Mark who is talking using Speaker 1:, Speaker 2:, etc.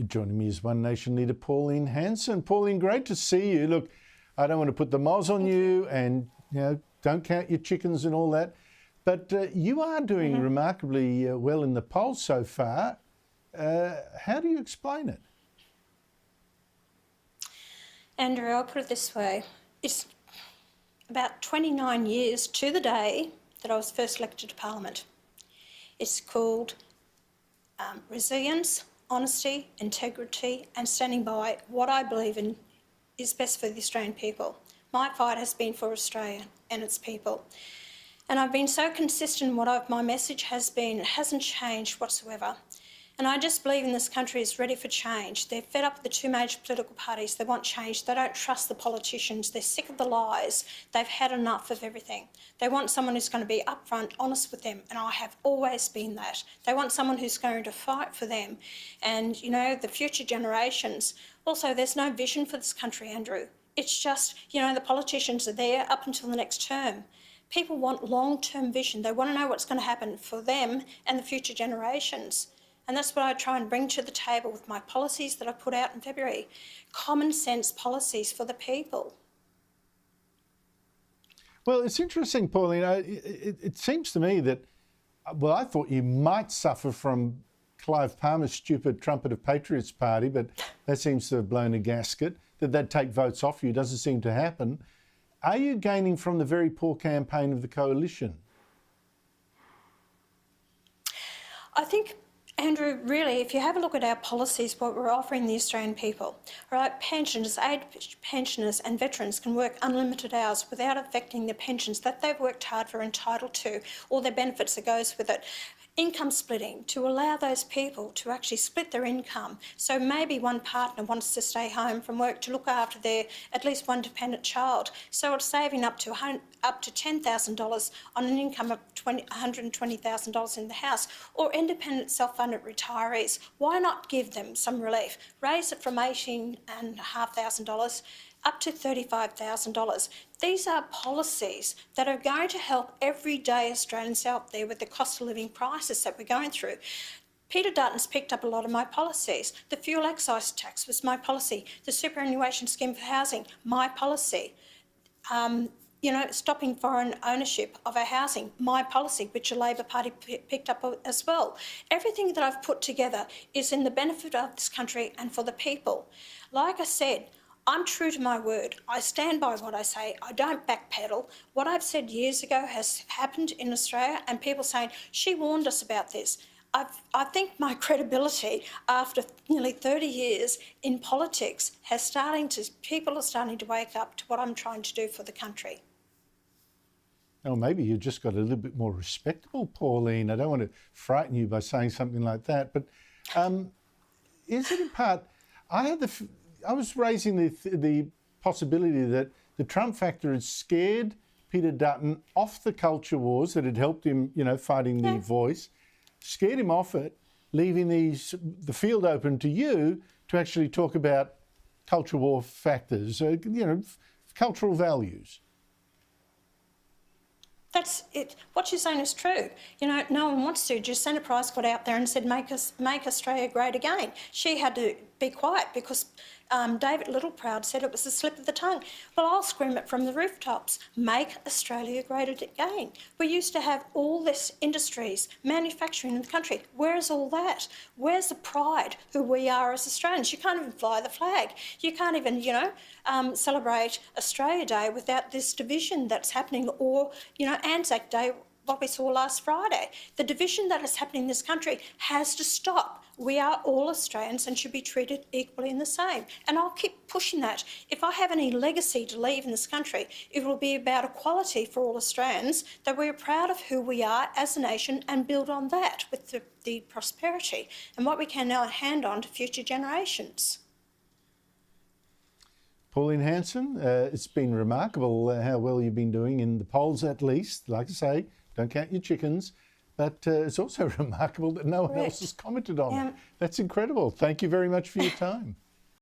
Speaker 1: Joining me is One Nation Leader Pauline Hanson. Pauline, great to see you. Look, I don't want to put the moz on you and, don't count your chickens and all that, but you are doing remarkably well in the polls so far. How do you explain it?
Speaker 2: Andrew, I'll put it this way. It's about 29 years to the day that I was first elected to Parliament. It's called resilience, honesty, integrity, and standing by what I believe in is best for the Australian people. My fight has been for Australia and its people. And I've been so consistent in what my message has been. It hasn't changed whatsoever. And I just believe in this country is ready for change. They're fed up with the two major political parties. They want change. They don't trust the politicians. They're sick of the lies. They've had enough of everything. They want someone who's going to be upfront, honest with them, and I have always been that. They want someone who's going to fight for them and, the future generations. Also, there's no vision for this country, Andrew. It's just, the politicians are there up until the next term. People want long-term vision. They want to know what's going to happen for them and the future generations. And that's what I try and bring to the table with my policies that I put out in February. Common sense policies for the people.
Speaker 1: Well, it's interesting, Pauline. It seems to me that, I thought you might suffer from Clive Palmer's stupid Trumpet of Patriots party, but that seems to have blown a gasket. That they'd take votes off you doesn't seem to happen. Are you gaining from the very poor campaign of the coalition?
Speaker 2: I think, Andrew, really, if you have a look at our policies, what we're offering the Australian people, right? Pensioners, aid pensioners and veterans can work unlimited hours without affecting their pensions that they've worked hard for, entitled to, or their benefits that goes with it. Income splitting, to allow those people to actually split their income. So maybe one partner wants to stay home from work to look after their at least one dependent child. So it's saving up to $10,000 on an income of $120,000 in the house. Or independent self-funded retirees. Why not give them some relief? Raise it from $18,500 up to $35,000. These are policies that are going to help everyday Australians out there with the cost of living crisis that we're going through. Peter Dutton's picked up a lot of my policies. The fuel excise tax was my policy. The superannuation scheme for housing, my policy. Stopping foreign ownership of our housing, my policy, which the Labor Party picked up as well. Everything that I've put together is in the benefit of this country and for the people. Like I said, I'm true to my word. I stand by what I say. I don't backpedal. What I've said years ago has happened in Australia, and people saying, she warned us about this. I think my credibility after nearly 30 years in politics people are starting to wake up to what I'm trying to do for the country.
Speaker 1: Oh, maybe you just got a little bit more respectable, Pauline. I don't want to frighten you by saying something like that, but is it in part, I was raising the possibility that the Trump factor had scared Peter Dutton off the culture wars that had helped him, fighting the Voice, scared him off it, leaving the field open to you to actually talk about culture war factors, cultural values.
Speaker 2: That's it. What you're saying is true. No one wants to. Jacinta Price got out there and said, make Australia great again. She had to be quiet because David Littleproud said it was a slip of the tongue. Well, I'll scream it from the rooftops. Make Australia great again. We used to have all this industries, manufacturing in the country. Where's all that? Where's the pride who we are as Australians? You can't even fly the flag. You can't even, celebrate Australia Day without this division that's happening, or, Anzac Day, what we saw last Friday. The division that is happening in this country has to stop. We are all Australians and should be treated equally and the same. And I'll keep pushing that. If I have any legacy to leave in this country, it will be about equality for all Australians, that we're proud of who we are as a nation and build on that with the prosperity and what we can now hand on to future generations.
Speaker 1: Pauline Hanson, it's been remarkable how well you've been doing in the polls, at least. Like I say, don't count your chickens. But it's also remarkable that no one else has commented on it. That's incredible. Thank you very much for your time.